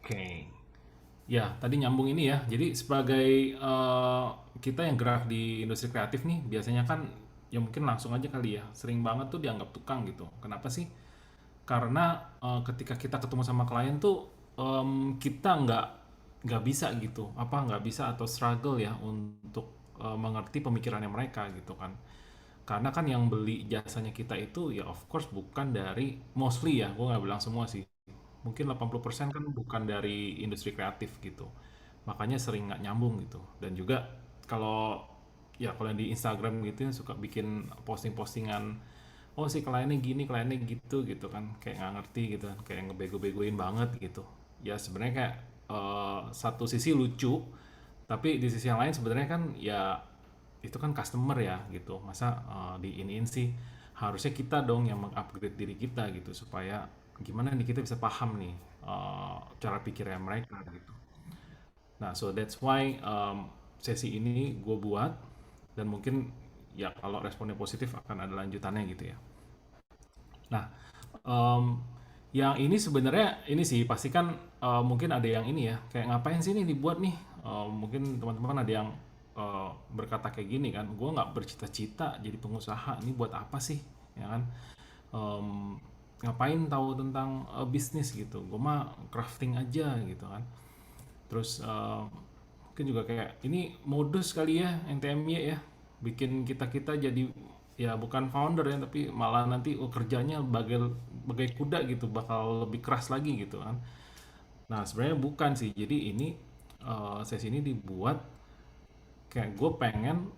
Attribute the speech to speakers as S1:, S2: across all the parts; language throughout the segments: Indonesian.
S1: Oke. Ya, tadi nyambung ini ya. Jadi sebagai kita yang gerak di industri kreatif nih, biasanya kan ya mungkin langsung aja kali ya. Sering banget tuh dianggap tukang gitu. Kenapa sih? Karena ketika kita ketemu sama klien tuh kita nggak bisa gitu, apa nggak bisa atau struggle ya untuk mengerti pemikirannya mereka gitu kan. Karena kan yang beli jasanya kita itu ya of course bukan dari mostly ya, gue nggak bilang semua sih. Mungkin 80% kan bukan dari industri kreatif gitu. Makanya sering nggak nyambung gitu. Dan juga kalau kalau yang di Instagram gitu ya suka bikin posting-postingan, oh si kliennya gini, kliennya gitu gitu kan. Kayak nggak ngerti gitu kan, kayak ngebego-begoin banget gitu. Ya sebenarnya kayak satu sisi lucu, tapi di sisi yang lain sebenarnya kan ya itu kan customer ya gitu. Masa di iniin sih, harusnya kita dong yang mengupgrade diri kita gitu supaya gimana nih kita bisa paham nih cara pikirnya mereka gitu. Nah, so that's why sesi ini gue buat, dan mungkin ya kalau responnya positif akan ada lanjutannya gitu ya. Nah, em, yang ini sebenarnya ini sih pasti kan mungkin ada yang ini ya, kayak ngapain sih ini dibuat nih. Mungkin teman-teman ada yang berkata kayak gini kan, gue nggak bercita-cita jadi pengusaha, ini buat apa sih, ya kan? Em, Ngapain tahu tentang bisnis gitu, gue mah crafting aja gitu kan. Terus mungkin juga kayak ini modus kali ya NTMY ya, bikin kita jadi ya bukan founder ya, tapi malah nanti kerjanya bagai bagai kuda gitu, bakal lebih keras lagi gitu kan. Nah sebenarnya bukan sih, jadi ini sesi ini dibuat kayak gue pengen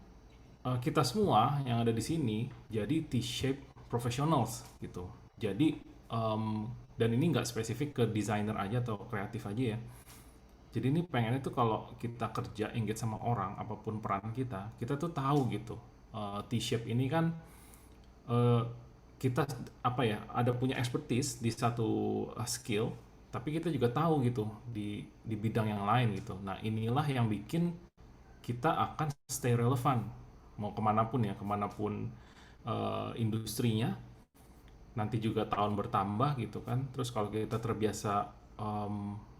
S1: kita semua yang ada di sini jadi T-shape professionals gitu. Jadi dan ini nggak spesifik ke desainer aja atau kreatif aja ya. Jadi ini pengennya tuh kalau kita kerja engage sama orang, apapun peran kita tuh tahu gitu. T-shape ini kan eh, kita apa ya, ada punya expertise di satu skill, tapi kita juga tahu gitu di bidang yang lain gitu. Nah inilah yang bikin kita akan stay relevan mau kemanapun ya, kemanapun industrinya. Nanti juga tahun bertambah gitu kan. Terus kalau kita terbiasa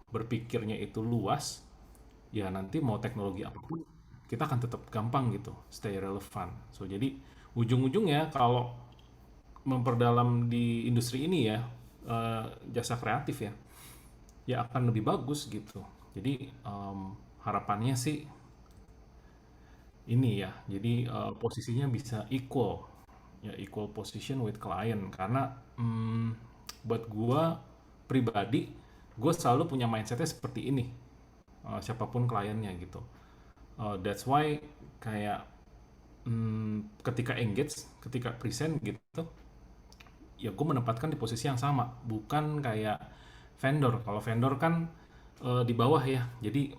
S1: berpikirnya itu luas, ya nanti mau teknologi apapun kita akan tetap gampang gitu stay relevan. So jadi ujung-ujungnya kalau memperdalam di industri ini ya, jasa kreatif ya, ya akan lebih bagus gitu. Jadi harapannya sih ini ya, jadi posisinya bisa equal, ya equal position with client. Karena buat gua pribadi, gue selalu punya mindsetnya seperti ini, siapapun kliennya gitu. That's why kayak ketika engage, ketika present gitu, ya gue menempatkan di posisi yang sama, bukan kayak vendor. Kalau vendor kan di bawah ya, jadi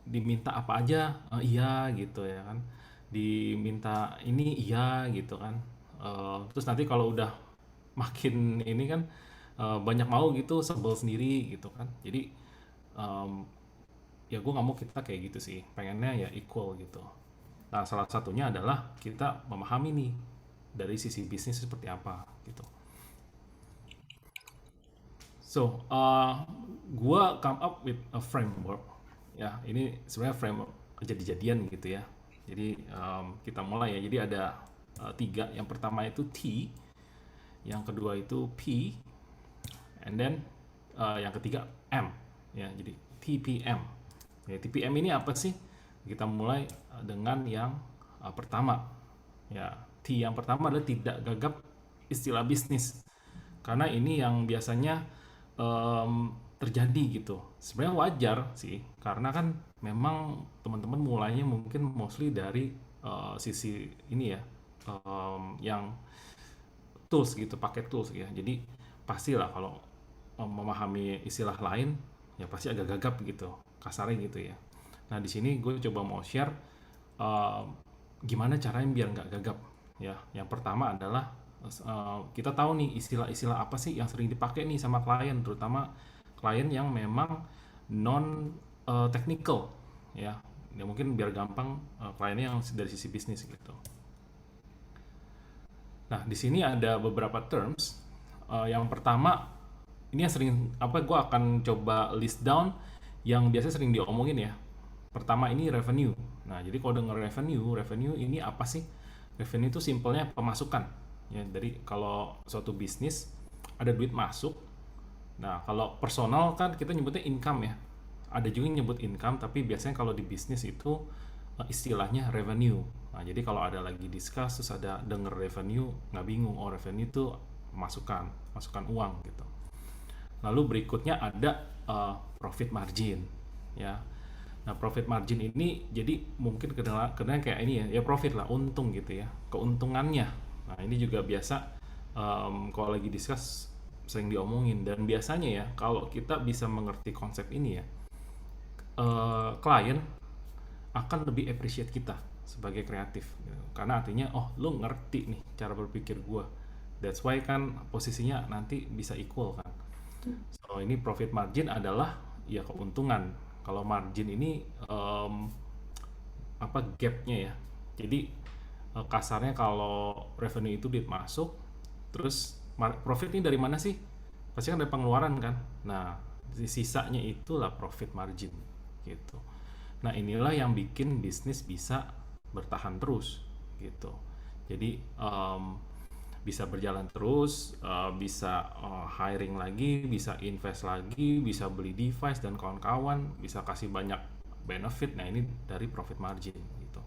S1: diminta apa aja iya gitu ya kan, diminta ini iya gitu kan. Terus nanti kalau udah makin ini kan banyak mau gitu, sebel sendiri gitu kan. Jadi em, ya gue nggak mau kita kayak gitu sih, pengennya ya equal gitu. Nah salah satunya adalah kita memahami nih dari sisi bisnis seperti apa gitu. So, gua come up with a framework. Ya, ini sebenarnya framework kejadian gitu ya. Jadi kita mulai ya. Jadi ada tiga. Yang pertama itu T, yang kedua itu P, and then yang ketiga M. Ya, jadi TPM. Ya, TPM ini apa sih? Kita mulai dengan yang pertama. Ya, T yang pertama adalah tidak gagap istilah bisnis. Karena ini yang biasanya terjadi gitu. Sebenarnya wajar sih, karena kan memang teman-teman mulainya mungkin mostly dari sisi ini ya, yang tools gitu, pakai tools ya. Jadi pastilah kalau memahami istilah lain, ya pasti agak gagap gitu, kasarnya gitu ya. Nah di sini gue coba mau share eh, gimana caranya biar nggak gagap ya. Yang pertama adalah kita tahu nih istilah-istilah apa sih yang sering dipakai nih sama klien, terutama klien yang memang non technical ya. Ya mungkin biar gampang, kliennya yang dari sisi bisnis gitu. Nah di sini ada beberapa terms. Yang pertama ini yang sering apa gue akan coba list down yang biasanya sering diomongin ya. Pertama ini revenue. Nah, jadi kalau denger revenue ini apa sih? Revenue itu simpelnya pemasukan. Ya, dari kalau suatu bisnis ada duit masuk. Nah, kalau personal kan kita nyebutnya income ya. Ada juga yang nyebut income, tapi biasanya kalau di bisnis itu istilahnya revenue. Nah, jadi kalau ada lagi discuss terus ada denger revenue, nggak bingung. Oh, revenue itu masukan, masukan uang gitu. Lalu berikutnya ada profit margin, ya. Nah, profit margin ini jadi mungkin kedengaran kayak ini ya, ya profit lah, untung gitu ya, keuntungannya. Nah, ini juga biasa kalau lagi discuss sering diomongin dan biasanya ya kalau kita bisa mengerti konsep ini ya, klien akan lebih appreciate kita sebagai kreatif gitu. Karena artinya oh lu ngerti nih cara berpikir gua, that's why kan posisinya nanti bisa equal kan. So ini profit margin adalah ya keuntungan. Kalau margin ini apa gapnya ya. Jadi kasarnya kalau revenue itu duit masuk, terus profit ini dari mana sih? Pasti kan dari pengeluaran kan. Nah, sisanya itulah profit margin gitu. Nah, inilah yang bikin bisnis bisa bertahan terus gitu. Jadi bisa berjalan terus, bisa hiring lagi, bisa invest lagi, bisa beli device dan kawan-kawan, bisa kasih banyak benefit. Nah, ini dari profit margin gitu.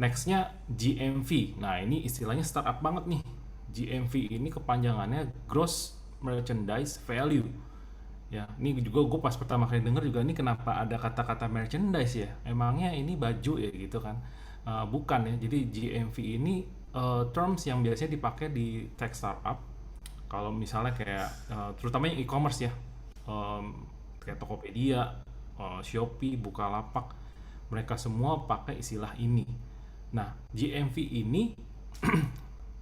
S1: Nextnya GMV. Nah, ini istilahnya startup banget nih. GMV ini kepanjangannya Gross Merchandise Value. Ya, ini juga gue pas pertama kali denger juga ini kenapa ada kata-kata merchandise ya? Emangnya ini baju ya gitu kan? Bukan ya. Jadi GMV ini terms yang biasanya dipakai di tech startup. Kalau misalnya kayak terutama yang e-commerce ya, kayak Tokopedia, Shopee, Bukalapak, mereka semua pakai istilah ini. Nah, GMV ini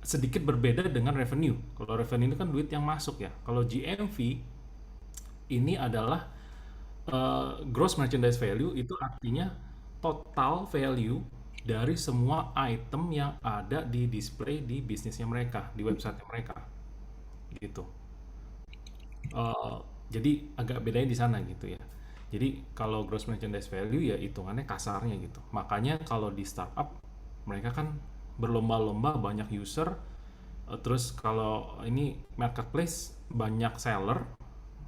S1: sedikit berbeda dengan revenue. Kalau revenue itu kan duit yang masuk ya. Kalau GMV ini adalah gross merchandise value, itu artinya total value dari semua item yang ada di display di bisnisnya mereka, di website mereka, gitu. Eh, jadi agak bedanya di sana gitu ya. Jadi kalau gross merchandise value ya hitungannya kasarnya gitu. Makanya kalau di startup mereka kan berlomba-lomba banyak user, terus kalau ini marketplace banyak seller,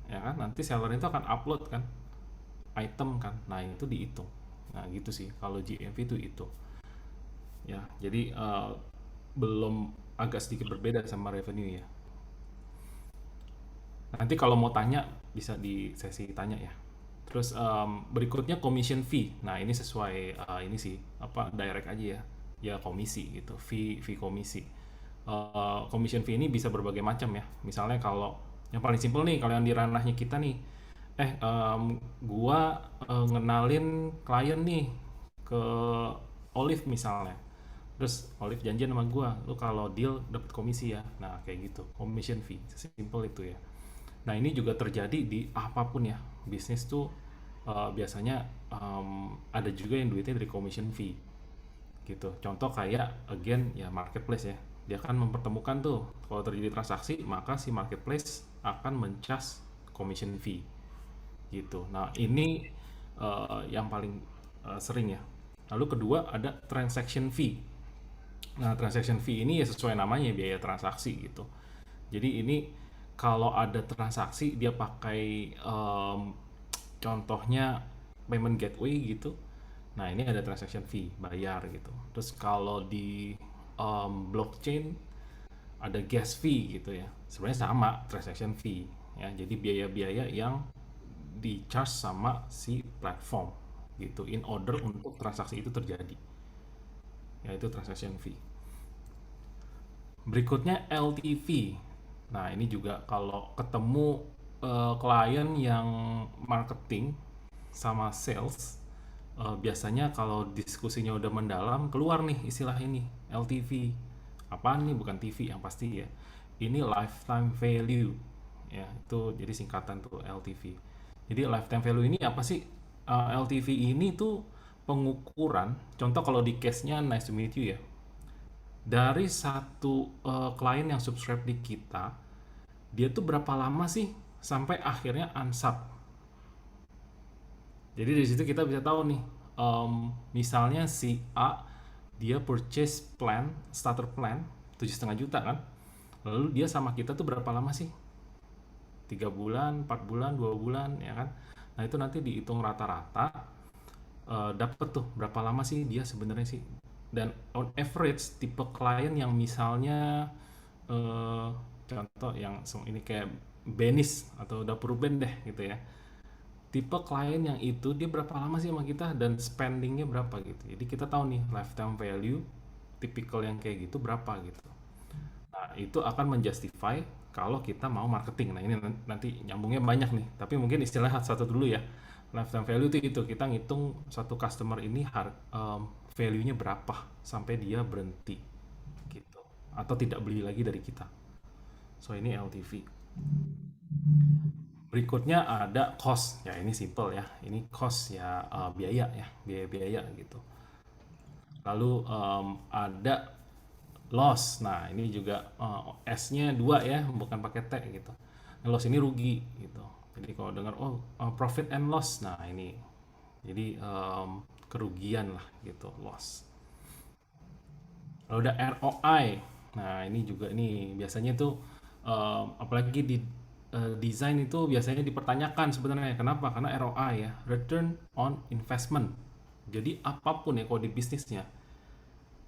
S1: ya kan nanti seller itu akan upload kan item kan, nah itu dihitung. Nah gitu sih kalau GMV itu ya. Jadi belum, agak sedikit berbeda sama revenue ya. Nanti kalau mau tanya bisa di sesi tanya ya. Terus berikutnya commission fee. Nah ini sesuai ini sih apa direct aja ya, ya komisi gitu, fee komisi. Commission fee ini bisa berbagai macam ya. Misalnya kalau yang paling simpel nih, kalau yang di ranahnya kita nih, gua ngenalin klien nih ke Olive misalnya. Terus Olive janjian sama gua, lu kalau deal dapat komisi ya. Nah, kayak gitu, commission fee. Simple itu ya. Nah, ini juga terjadi di apapun ya. Bisnis tuh biasanya ada juga yang duitnya dari commission fee gitu. Contoh kayak again ya marketplace ya. Dia akan mempertemukan tuh kalau terjadi transaksi, maka si marketplace akan mencas commission fee gitu. Nah, ini yang paling sering ya. Lalu kedua ada transaction fee. Nah, transaction fee ini ya sesuai namanya biaya transaksi gitu. Jadi ini kalau ada transaksi dia pakai contohnya payment gateway gitu. Nah, ini ada transaction fee, bayar gitu. Terus kalau di blockchain ada gas fee gitu ya. Sebenarnya sama transaction fee ya. Jadi biaya-biaya yang di charge sama si platform gitu in order untuk transaksi itu terjadi. Yaitu transaction fee. Berikutnya LTV. Nah, ini juga kalau ketemu klien yang marketing sama sales, biasanya kalau diskusinya udah mendalam keluar nih istilah ini LTV. Apaan nih? Bukan TV yang pasti ya. Ini lifetime value. Ya, itu jadi singkatan tuh LTV. Jadi lifetime value ini apa sih? LTV ini tuh pengukuran. Contoh kalau di case-nya Nice to Meet You ya. Dari satu klien yang subscribe di kita, dia tuh berapa lama sih sampai akhirnya unsub. Jadi dari situ kita bisa tahu nih, misalnya si A dia purchase plan, starter plan 7,5 juta kan, lalu dia sama kita tuh berapa lama sih? 3 bulan, 4 bulan, 2 bulan, ya kan? Nah itu nanti dihitung rata-rata, dapet tuh berapa lama sih dia sebenarnya sih. Dan on average tipe klien yang misalnya eh, contoh yang ini kayak Benis atau Dapur Ben deh gitu ya, tipe klien yang itu dia berapa lama sih sama kita dan spendingnya berapa gitu. Jadi kita tahu nih lifetime value tipikal yang kayak gitu berapa gitu. Nah itu akan menjustify kalau kita mau marketing. Nah ini nanti nyambungnya banyak nih, tapi mungkin istilah satu dulu ya. Lifetime value itu kita ngitung satu customer ini value-nya berapa sampai dia berhenti gitu atau tidak beli lagi dari kita. So ini LTV. Berikutnya ada cost. Ya ini simple ya. Ini cost ya, biaya ya, biaya-biaya gitu. Lalu ada loss. Nah, ini juga S-nya 2 ya, bukan pakai T gitu. Nah, loss ini rugi gitu. Jadi kalau dengar profit and loss. Nah, ini jadi kerugian lah gitu, loss. Lalu ada ROI. Nah, ini juga nih biasanya tuh apalagi di desain itu biasanya dipertanyakan sebenarnya. Kenapa? Karena ROI ya, return on investment. Jadi apapun ya kalau di bisnisnya,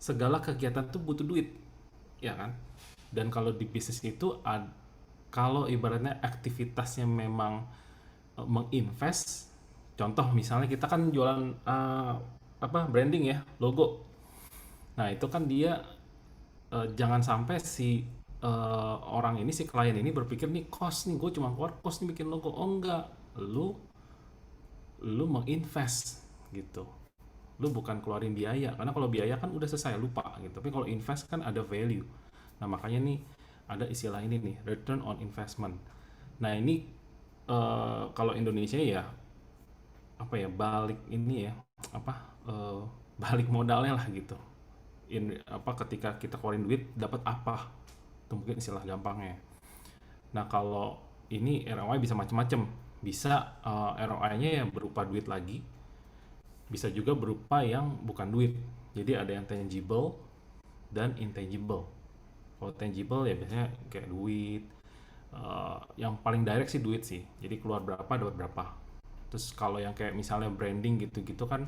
S1: segala kegiatan tuh butuh duit, ya kan? Dan kalau di bisnis itu kalau ibaratnya aktivitasnya memang menginvest, contoh misalnya kita kan jualan apa branding ya, logo. Nah, itu kan dia jangan sampai si orang ini si klien ini berpikir nih cost nih gue cuma keluar cost nih bikin logo. Oh enggak, lu lu menginvest gitu. Lu bukan keluarin biaya karena kalau biaya kan udah selesai lupa gitu. Tapi kalau invest kan ada value. Nah, makanya nih ada istilah ini nih, return on investment. Nah, ini kalau Indonesia ya apa ya balik ini ya apa eh, balik modalnya lah gitu. Apa ketika kita keluarin duit dapat apa? Itu mungkin istilah gampangnya. Nah, kalau ini ROI bisa macam-macam. Bisa ROI-nya yang berupa duit lagi, bisa juga berupa yang bukan duit. Jadi ada yang tangible dan intangible. Kalau tangible ya biasanya kayak duit, yang paling direct sih duit sih. Jadi keluar berapa dapat berapa. Terus kalau yang kayak misalnya branding gitu-gitu kan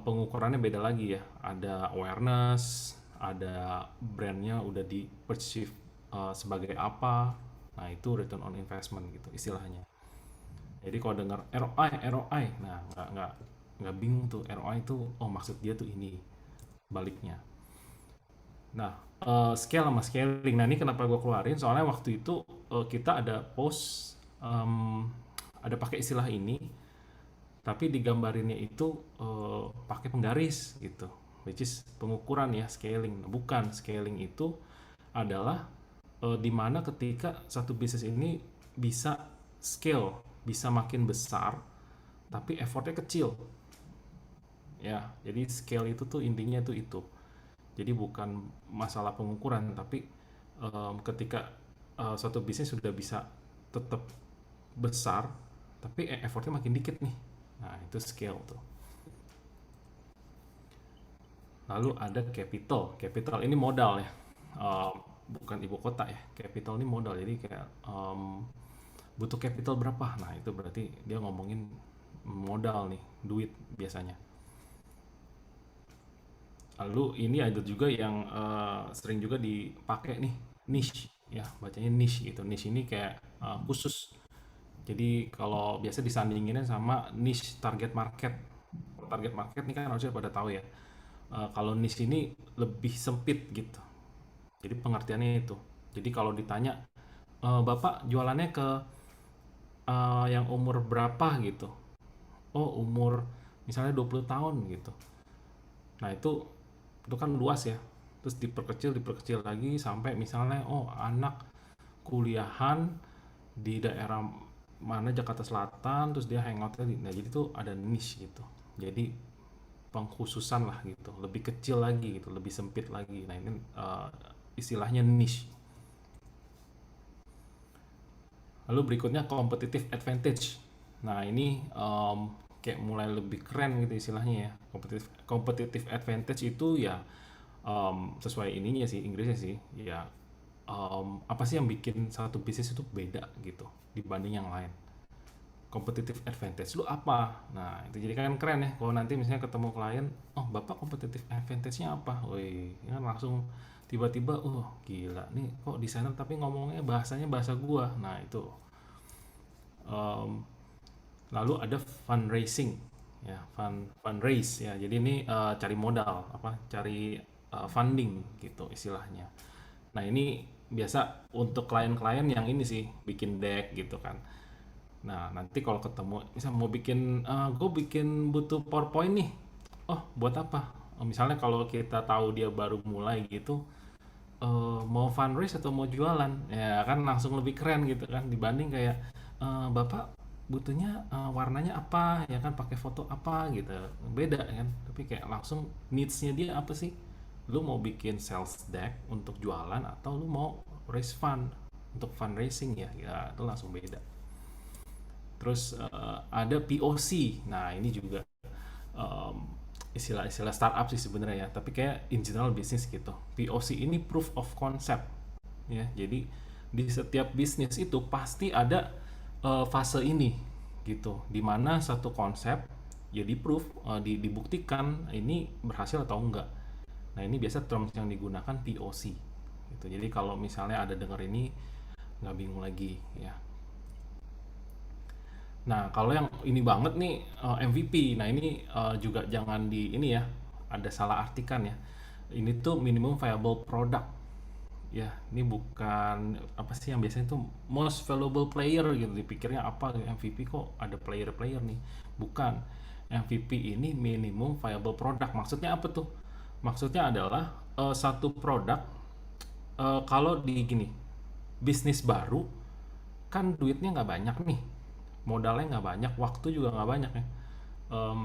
S1: pengukurannya beda lagi ya. Ada awareness, ada brandnya udah di perceive sebagai apa. Nah itu return on investment gitu istilahnya. Jadi kalau dengar ROI, nah nggak bingung tuh ROI itu, oh maksud dia tuh ini baliknya. Nah, scale sama scaling. Nah, ini kenapa gue keluarin? Soalnya waktu itu kita ada post, ada pakai istilah ini, tapi digambarinnya itu pakai penggaris gitu, which is pengukuran ya scaling. Nah, bukan scaling itu adalah di mana ketika satu bisnis ini bisa scale, bisa makin besar, tapi effortnya kecil. Ya, jadi scale itu tuh intinya tuh itu. Jadi bukan masalah pengukuran, tapi ketika suatu bisnis sudah bisa tetap besar, tapi effortnya makin dikit nih. Nah, itu scale tuh. Lalu ada capital. Capital ini modal ya. Eh, bukan ibu kota ya. Capital ini modal. Jadi kayak butuh capital berapa? Nah, itu berarti dia ngomongin modal nih, duit biasanya. Lalu ini ada juga yang sering juga dipakai nih, niche ya, bacanya niche gitu. Niche ini kayak khusus. Jadi kalau biasa disandinginnya sama niche target market. Target market ini kan harusnya pada tahu ya. Kalau niche ini lebih sempit gitu. Jadi pengertiannya itu. Jadi kalau ditanya, Bapak jualannya ke yang umur berapa gitu. Oh, umur misalnya 20 tahun gitu. Nah, itu kan luas ya. Terus diperkecil lagi sampai misalnya oh, anak kuliahan di daerah mana Jakarta Selatan, terus dia hangoutnya nah jadi tuh ada niche gitu. Jadi pengkhususan lah gitu, lebih kecil lagi gitu, lebih sempit lagi. Nah, ini istilahnya niche. Lalu berikutnya competitive advantage. Nah, ini kayak mulai lebih keren gitu istilahnya ya. Competitive advantage itu ya sesuai ininya sih, Inggrisnya sih. Ya apa sih yang bikin satu bisnis itu beda gitu dibanding yang lain. Competitive advantage lu apa? Nah, itu jadi kan keren ya kalau nanti misalnya ketemu klien, oh Bapak competitive advantage-nya apa? Wih, ini kan langsung tiba-tiba, oh gila nih kok desainer tapi ngomongnya bahasanya bahasa gua. Nah, itu. Em, Lalu ada fundraising, ya fundraise ya. Jadi ini cari modal, apa? Cari funding gitu istilahnya. Nah, ini biasa untuk klien-klien yang ini sih bikin deck gitu kan. Nah, nanti kalau ketemu, misal mau bikin, gue bikin butuh PowerPoint nih. Oh, buat apa? Misalnya kalau kita tahu dia baru mulai gitu, mau fundraise atau mau jualan, ya kan langsung lebih keren gitu kan dibanding kayak bapak butuhnya warnanya apa, ya kan pakai foto apa gitu, beda kan. Tapi kayak langsung needs-nya dia apa sih? Lu mau bikin sales deck untuk jualan atau lu mau raise fund untuk fundraising ya, ya itu langsung beda. Terus ada POC. Nah, ini juga um, istilah-istilah startup sih sebenarnya ya, tapi kayak in general bisnis gitu. POC ini proof of concept ya. Jadi di setiap bisnis itu pasti ada fase ini gitu, dimana satu konsep ya di proof, dibuktikan ini berhasil atau enggak. Nah, ini biasa terms yang digunakan POC gitu. Jadi kalau misalnya ada denger ini nggak bingung lagi ya. Nah, kalau yang ini banget nih MVP. Nah, ini juga jangan di ini ya, ada salah artikan ya. Ini tuh minimum viable product. Ya, ini bukan apa sih yang biasanya tuh most valuable player gitu. Dipikirnya apa MVP kok ada player-player nih. Bukan. MVP ini minimum viable product. Maksudnya apa tuh? Maksudnya adalah satu produk kalau di gini, bisnis baru kan duitnya nggak banyak nih, modalnya nggak banyak, waktu juga nggak banyak ya. Em,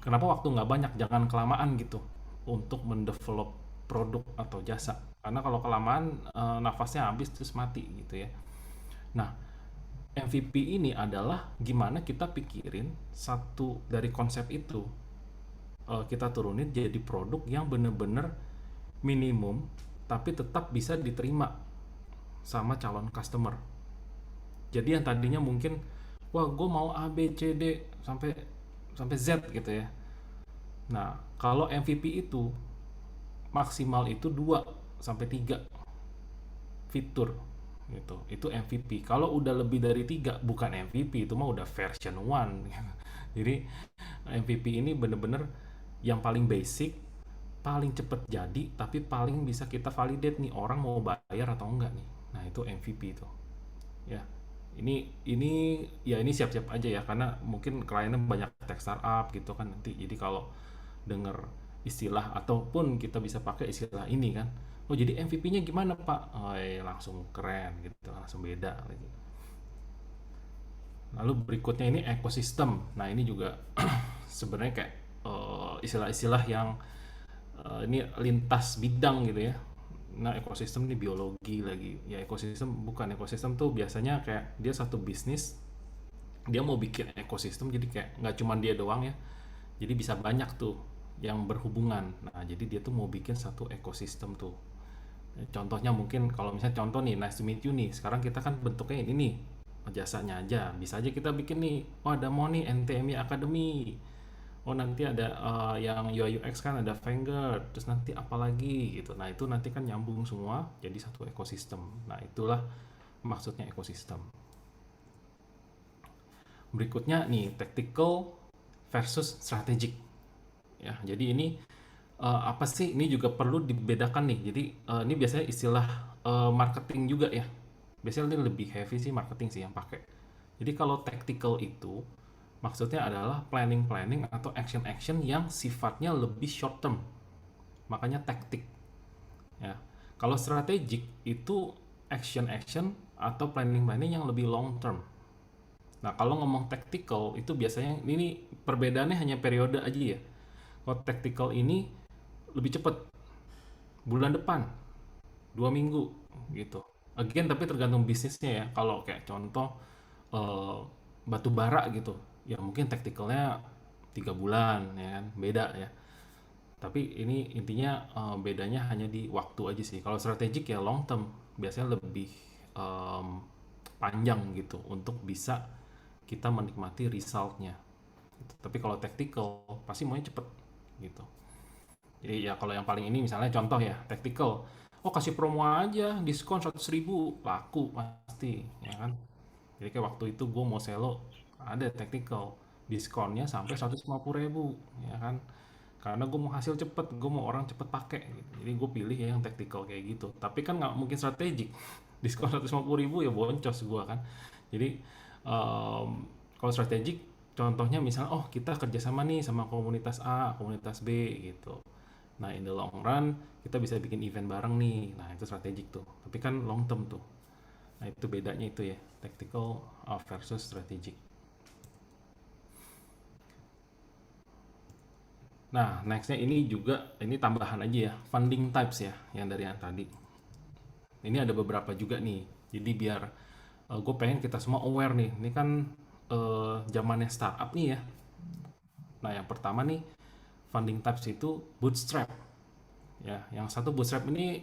S1: Kenapa waktu nggak banyak? Jangan kelamaan gitu untuk mendevelop produk atau jasa. Karena kalau kelamaan nafasnya habis terus mati gitu ya. Nah, MVP ini adalah gimana kita pikirin satu dari konsep itu, kita turunin jadi produk yang bener-bener minimum tapi tetap bisa diterima sama calon customer. Jadi yang tadinya mungkin wah gue mau A B C D sampai sampai Z gitu ya. Nah, kalau MVP itu maksimal itu 2 sampai 3 fitur gitu. Itu MVP. Kalau udah lebih dari 3 bukan MVP, itu mah udah version 1. Jadi MVP ini bener-bener yang paling basic, paling cepet jadi, tapi paling bisa kita validate nih orang mau bayar atau enggak nih. Nah, itu MVP itu. Ya, ini ya ini siap-siap aja ya karena mungkin kliennya banyak tech startup gitu kan nanti. Jadi kalau denger istilah ataupun kita bisa pakai istilah ini kan, oh jadi MVP-nya gimana pak, oh, langsung keren gitu, langsung beda lagi. Lalu berikutnya ini ekosistem. Nah, ini juga sebenarnya kayak istilah-istilah yang ini lintas bidang gitu ya. Nah, ekosistem ini biologi lagi. Ya, ekosistem bukan, ekosistem tuh biasanya kayak dia satu bisnis, dia mau bikin ekosistem jadi kayak nggak cuma dia doang ya. Jadi bisa banyak tuh yang berhubungan. Nah, jadi dia tuh mau bikin satu ekosistem tuh. Contohnya mungkin kalau misalnya contoh nih, nice to meet you nih. Sekarang kita kan bentuknya ini nih, jasanya aja. Bisa aja kita bikin nih, oh ada mau nih NTMI Academy. Oh nanti ada yang UI UX kan ada Vanguard, terus nanti apa lagi gitu. Nah itu nanti kan nyambung semua jadi satu ekosistem. Nah itulah maksudnya ekosistem. Berikutnya nih tactical versus strategic. Ya jadi ini apa sih? Ini juga perlu dibedakan nih. Jadi ini biasanya istilah marketing juga ya. Biasanya ini lebih heavy sih marketing sih yang pakai. Jadi kalau tactical itu maksudnya adalah planning-planning atau action-action yang sifatnya lebih short term. Makanya taktik ya. Kalau strategic itu action-action atau planning-planning yang lebih long term. Nah, kalau ngomong tactical itu biasanya ini perbedaannya hanya periode aja ya. Kalau tactical ini lebih cepat, bulan depan, 2 minggu gitu. Again, tapi tergantung bisnisnya ya. Kalau kayak contoh eh, batu bara gitu, ya mungkin tacticalnya 3 bulan ya kan, beda ya. Tapi ini intinya bedanya hanya di waktu aja sih. Kalau strategik ya long term, biasanya lebih em, panjang gitu untuk bisa kita menikmati resultnya. Gitu. Tapi kalau tactical pasti maunya cepet gitu. Jadi ya kalau yang paling ini misalnya contoh ya tactical, oh kasih promo aja diskon 100.000 laku pasti ya kan. Jadi kayak waktu itu gue mau selo ada tactical diskonnya sampai 150.000 ya kan. Karena gue mau hasil cepet, gue mau orang cepet pakai gitu. Jadi gue pilih ya yang tactical kayak gitu. Tapi kan nggak mungkin strategik. Diskon 150.000 ya boncos gue kan. Jadi em, kalau strategik contohnya misalnya oh kita kerjasama nih sama komunitas A, komunitas B gitu. Nah in the long run kita bisa bikin event bareng nih. Nah itu strategik tuh. Tapi kan long term tuh. Nah itu bedanya itu ya, tactical versus strategic. Nah nextnya ini juga ini tambahan aja ya, funding types ya, yang dari yang tadi. Ini ada beberapa juga nih. Jadi biar gue pengen kita semua aware nih. Ini kan zamannya startup nih ya. Nah yang pertama nih funding types itu bootstrap. Ya, yang satu bootstrap ini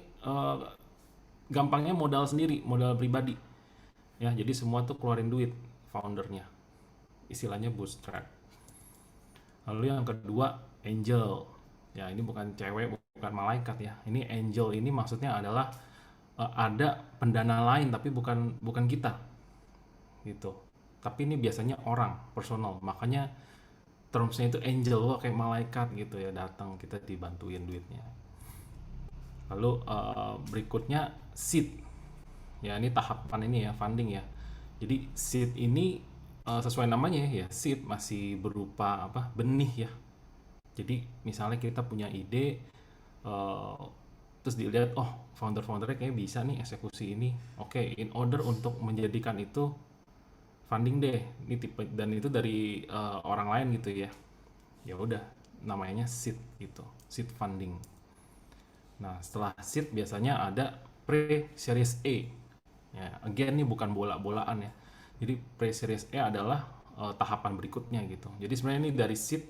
S1: gampangnya modal sendiri, modal pribadi. Ya, jadi semua tuh keluarin duit foundernya. Istilahnya bootstrap. Lalu yang kedua, angel. Ya, ini bukan cewek, bukan malaikat ya. Ini angel ini maksudnya adalah ada pendana lain tapi bukan bukan kita gitu. Tapi ini biasanya orang, personal. Makanya termsnya itu angel, wah kayak malaikat gitu ya datang kita dibantuin duitnya. Lalu berikutnya seed. Ya, ini tahapan ini ya, funding ya. Jadi seed ini sesuai namanya ya, seed masih berupa apa? Benih ya. Jadi misalnya kita punya ide, eh, terus dilihat, oh founder-foundernya kayak bisa nih eksekusi ini. Oke, in order untuk menjadikan itu funding deh, ini tipe dan itu dari orang lain gitu ya. Ya udah, namanya seed gitu, seed funding. Nah setelah seed biasanya ada pre-series A. Ya, again ini bukan bola-bolaan ya. Jadi pre-series A adalah tahapan berikutnya gitu. Jadi sebenarnya ini dari seed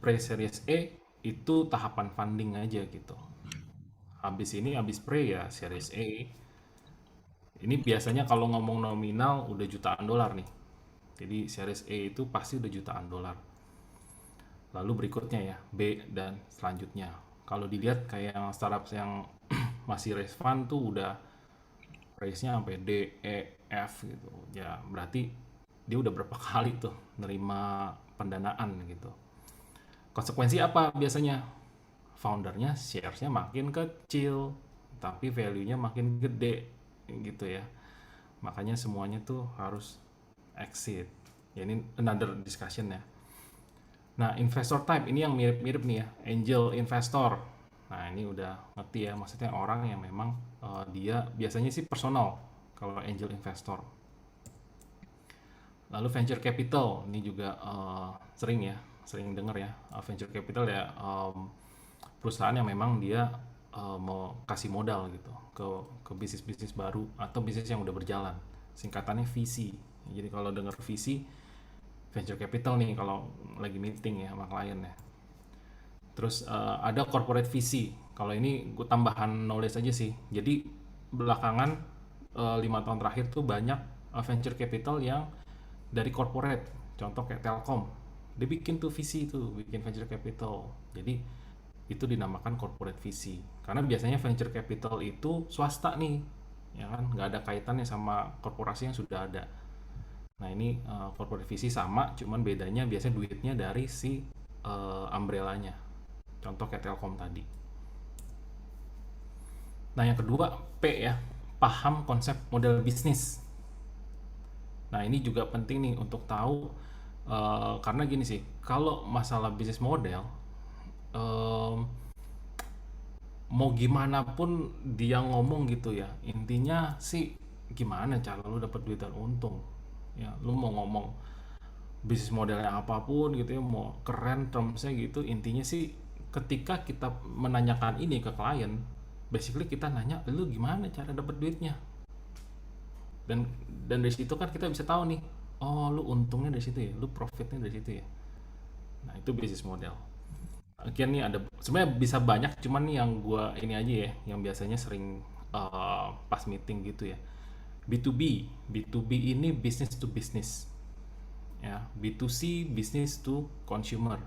S1: pre-series A itu tahapan funding aja gitu. Habis ini habis pre ya series A. Ini biasanya kalau ngomong nominal udah jutaan dolar nih. Jadi series A itu pasti udah jutaan dolar. Lalu berikutnya ya B dan selanjutnya. Kalau dilihat kayak yang startup yang masih raise fund tuh udah raise-nya sampai D, E, F gitu. Ya berarti dia udah berapa kali tuh nerima pendanaan gitu. Konsekuensi apa biasanya? Foundernya shares-nya makin kecil, tapi value-nya makin gede gitu ya. Makanya semuanya tuh harus exit. Ya ini another discussion ya. Nah, investor type ini yang mirip-mirip nih ya, angel investor. Nah, ini udah ngerti ya, maksudnya orang yang memang dia biasanya sih personal kalau angel investor. Lalu venture capital ini juga sering ya, sering dengar ya. Venture capital ya perusahaan yang memang dia mau kasih modal gitu ke bisnis-bisnis baru atau bisnis yang udah berjalan. Singkatannya VC. Jadi kalau dengar VC, venture capital nih kalau lagi meeting ya sama klien ya. Terus ada corporate VC. Kalau ini gue tambahan knowledge aja sih. Jadi belakangan 5 tahun terakhir tuh banyak venture capital yang dari corporate. Contoh kayak Telkom. Dia bikin tuh VC tuh, bikin venture capital. Jadi itu dinamakan corporate VC. Karena biasanya venture capital itu swasta nih, ya kan, nggak ada kaitannya sama korporasi yang sudah ada. Nah ini corporate VC sama, cuman bedanya biasanya duitnya dari si umbrellanya. Contoh kayak Telkom tadi. Nah yang kedua P ya, paham konsep model bisnis. Nah ini juga penting nih untuk tahu karena gini sih, kalau masalah bisnis model eh, mau gimana pun dia ngomong gitu ya, intinya sih gimana cara lu dapat duit dan untung. Ya, lu mau ngomong bisnis modelnya apapun gitu ya, mau keren termsnya gitu, intinya sih ketika kita menanyakan ini ke klien, Basically kita nanya, lu gimana cara dapat duitnya? Dan dari situ kan kita bisa tahu nih, oh lu untungnya dari situ ya, lu profitnya dari situ ya. Nah itu bisnis model. Akhirnya nih ada sebenarnya bisa banyak, cuman nih yang gua ini aja ya, yang biasanya sering pas meeting gitu ya. B2B, B2B ini business to business ya. B2C business to consumer.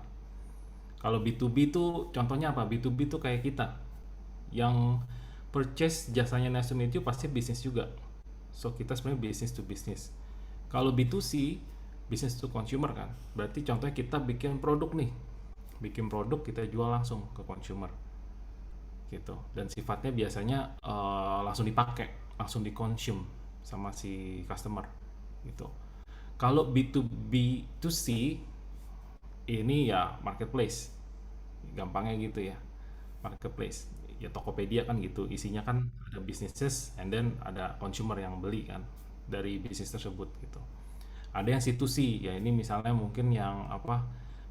S1: Kalau B2B itu contohnya apa? B2B itu kayak kita yang purchase jasanya Nice to Meet You pasti bisnis juga. So kita sebenarnya business to business. Kalau B2C business to consumer kan. Berarti contohnya kita bikin produk nih. Bikin produk kita jual langsung ke consumer gitu. Dan sifatnya biasanya langsung dipakai, langsung di-consume sama si customer gitu. Kalau B2B2C ini ya marketplace, gampangnya gitu ya, marketplace ya. Tokopedia kan gitu, isinya kan ada businesses and then ada consumer yang beli kan dari bisnis tersebut gitu. Ada yang C2C ya, ini misalnya mungkin yang apa,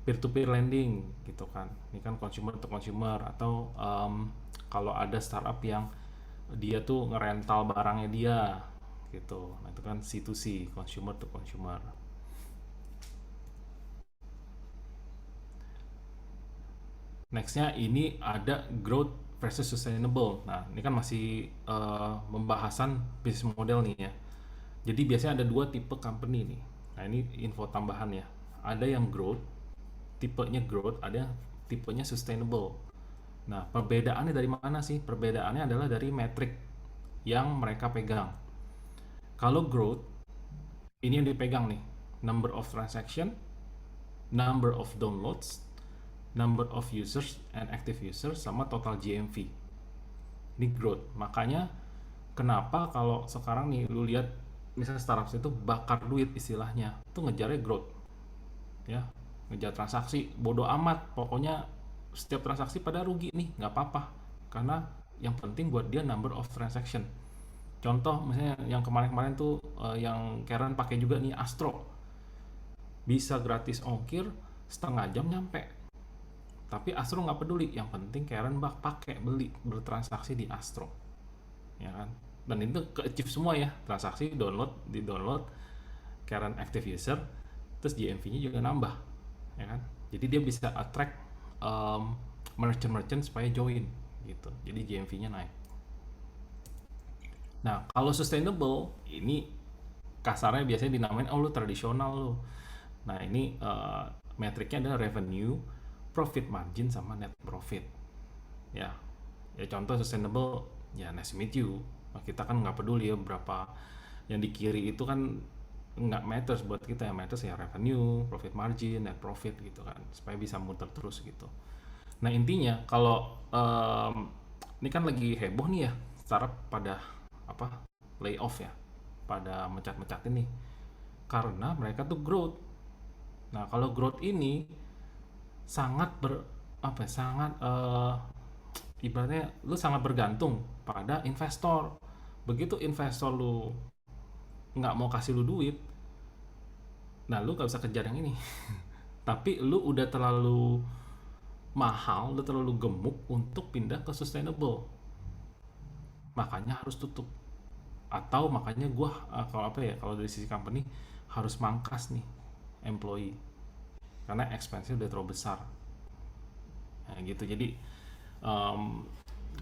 S1: peer to peer lending gitu kan, ini kan consumer to consumer. Atau kalau ada startup yang dia tuh ngerental barangnya dia gitu, nah itu kan C2C, consumer to consumer. Nextnya ini ada growth versus sustainable. Nah, ini kan masih pembahasan bisnis model nih ya. Jadi biasanya ada dua tipe company nih. Nah, ini info tambahan ya. Ada yang growth, tipenya growth, ada yang tipenya sustainable. Nah, perbedaannya dari mana sih? Perbedaannya adalah dari metrik yang mereka pegang. Kalau growth, ini yang dipegang nih. Number of transaction, number of downloads, number of users and active users, sama total GMV. Ini growth. Makanya kenapa kalau sekarang nih lu lihat misalnya startup itu bakar duit istilahnya, itu ngejarnya growth ya, ngejar transaksi bodoh amat, pokoknya setiap transaksi pada rugi nih nggak apa-apa, karena yang penting buat dia number of transaction. Contoh misalnya yang kemarin-kemarin tuh yang Karen pakai juga nih, Astro, bisa gratis ongkir setengah jam nyampe. Tapi Astro nggak peduli, yang penting Karen pakai, beli, bertransaksi di Astro, ya kan? Dan itu ke achieve semua ya, transaksi, download, di download, Karen active user, terus GMV-nya juga nambah, ya kan? Jadi dia bisa attract merchant-merchant supaya join gitu. Jadi GMV-nya naik. Nah, kalau sustainable ini kasarnya biasanya dinamain, oh lu tradisional lu. Nah, ini metriknya adalah revenue, profit margin, sama net profit. Ya, ya contoh sustainable ya nice to meet you. Nah, kita kan nggak peduli ya berapa yang di kiri itu kan, nggak matters buat kita. Yang matters ya revenue, profit margin, net profit gitu kan, supaya bisa muter terus gitu. Nah intinya kalau ini kan lagi heboh nih ya, startup pada apa, layoff ya, pada mecat-mecat ini karena mereka tuh growth. Nah kalau growth ini sangat apa ya, sangat ibaratnya lu sangat bergantung pada investor. Begitu investor lu nggak mau kasih lu duit, nah lu nggak bisa kejar yang ini. Tapi lu udah terlalu mahal, udah terlalu gemuk untuk pindah ke sustainable, makanya harus tutup. Atau makanya gua kalau apa ya, kalau dari sisi company harus mangkas nih employee karena expense udah terlalu besar. Nah, gitu. Jadi um,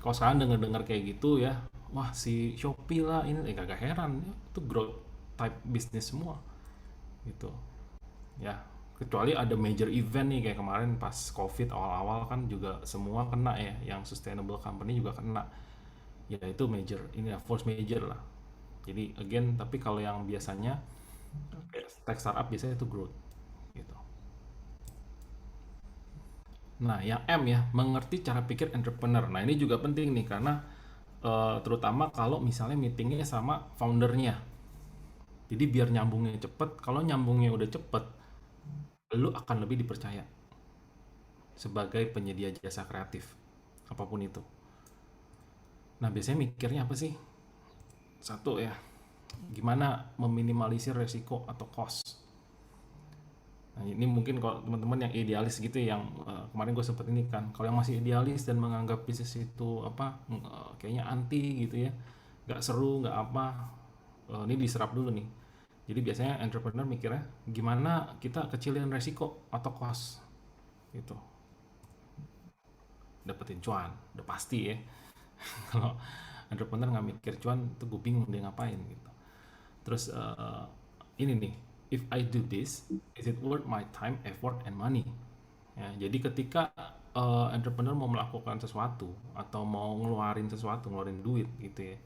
S1: kalau sekarang dengar-dengar kayak gitu ya, wah si Shopee lah ini, gak heran ya, itu growth type bisnis semua gitu ya. Kecuali ada major event nih kayak kemarin pas covid awal-awal kan juga semua kena ya, yang sustainable company juga kena ya, itu major ini ya, force major lah. Jadi again, tapi kalau yang biasanya tech startup biasanya itu growth gitu. Nah yang M ya, mengerti cara pikir entrepreneur. Nah ini juga penting nih karena terutama kalau misalnya meetingnya sama foundernya. Jadi biar nyambungnya cepet. Kalau nyambungnya udah cepet, lu akan lebih dipercaya sebagai penyedia jasa kreatif apapun itu. Nah biasanya mikirnya apa sih? Satu ya, gimana meminimalisir resiko atau cost. Nah, ini mungkin kalau teman-teman yang idealis gitu yang kemarin gue sempet ini kan, kalau yang masih idealis dan menganggap bisnis itu apa kayaknya anti gitu ya, nggak seru nggak apa, ini diserap dulu nih. Jadi biasanya entrepreneur mikirnya gimana kita kecilin resiko atau cost gitu, dapetin cuan, udah pasti ya. Kalau entrepreneur nggak mikir cuan, tuh gue bingung dia ngapain gitu. Terus ini nih, if I do this, is it worth my time, effort, and money? Ya, jadi ketika entrepreneur mau melakukan sesuatu atau mau ngeluarin sesuatu, ngeluarin duit gitu ya,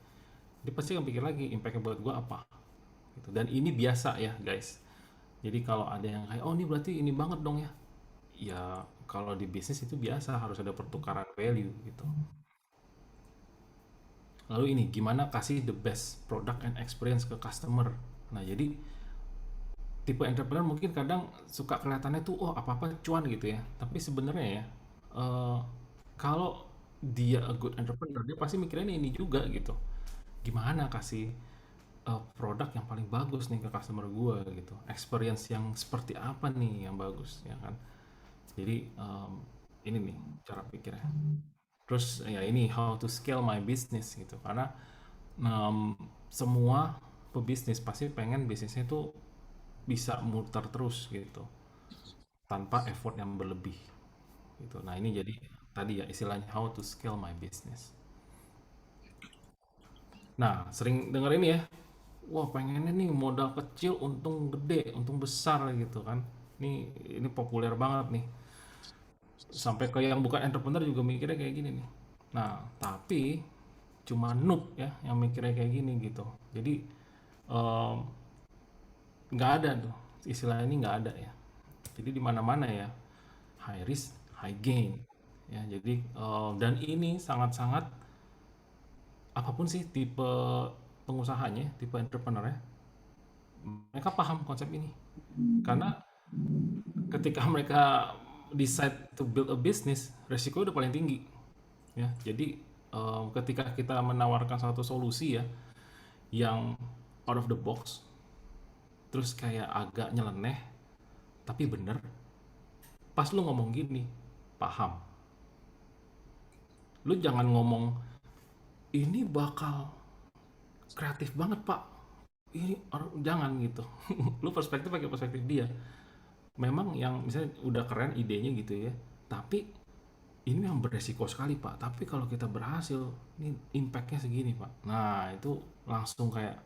S1: dia pasti akan pikir lagi impactnya buat gue apa. Gitu. Dan ini biasa ya guys. Jadi kalau ada yang kayak, oh ini berarti ini banget dong ya. Ya kalau di bisnis itu biasa harus ada pertukaran value gitu. Lalu ini gimana kasih the best product and experience ke customer. Nah jadi tipe entrepreneur mungkin kadang suka kelihatannya tuh oh apa-apa cuan gitu ya. Tapi sebenarnya ya eh, kalau dia a good entrepreneur dia pasti mikirnya ini juga gitu. Gimana kasih produk yang paling bagus nih ke customer gue gitu. Experience yang seperti apa nih yang bagus ya kan. Jadi ini nih cara pikirnya. Terus ya ini how to scale my business gitu. Karena semua pebisnis pasti pengen bisnisnya tuh bisa muter terus gitu tanpa effort yang berlebih gitu. Nah ini jadi tadi ya istilahnya how to scale my business. Nah sering denger ini ya, wah pengennya nih modal kecil untung gede, untung besar gitu kan. Ini populer banget nih. Sampai ke yang bukan entrepreneur juga mikirnya kayak gini nih. Nah tapi cuma noob ya yang mikirnya kayak gini gitu. Jadi em, nggak ada tuh istilah ini nggak ada ya. Jadi di mana-mana ya high risk high gain ya. Jadi dan ini sangat-sangat apapun sih tipe pengusahanya, tipe entrepreneur ya, mereka paham konsep ini. Karena ketika mereka decide to build a business, resiko udah paling tinggi. Ya, jadi ketika kita menawarkan satu solusi ya yang out of the box, terus kayak agak nyeleneh, tapi bener, pas lu ngomong gini, paham. Lu jangan ngomong ini bakal kreatif banget pak, ini jangan gitu. Lu perspektif pakai perspektif dia. Memang yang misalnya udah keren idenya gitu ya, tapi ini memang beresiko sekali pak, tapi kalau kita berhasil ini impactnya segini pak. Nah itu langsung kayak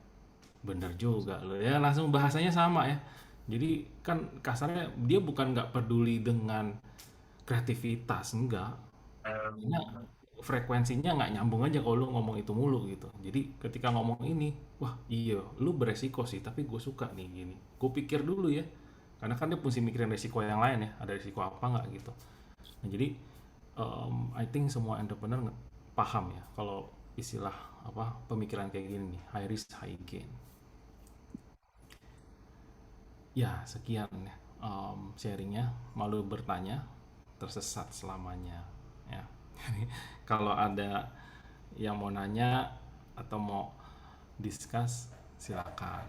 S1: bener juga loh ya, langsung bahasanya sama ya. Jadi kan kasarnya dia bukan nggak peduli dengan kreativitas, enggak, hanya frekuensinya nggak nyambung aja kalau lu ngomong itu mulu gitu. Jadi ketika ngomong ini, wah iya, lu beresiko sih, tapi gue suka nih gini. Gue pikir dulu ya, karena kan dia mesti mikirin resiko yang lain ya, ada resiko apa nggak gitu. Nah jadi I think semua entrepreneur paham ya kalau istilah apa pemikiran kayak gini nih, high risk high gain. Ya sekian ya sharingnya. Malu bertanya, tersesat selamanya. Ya. Kalau ada yang mau nanya atau mau discuss silakan.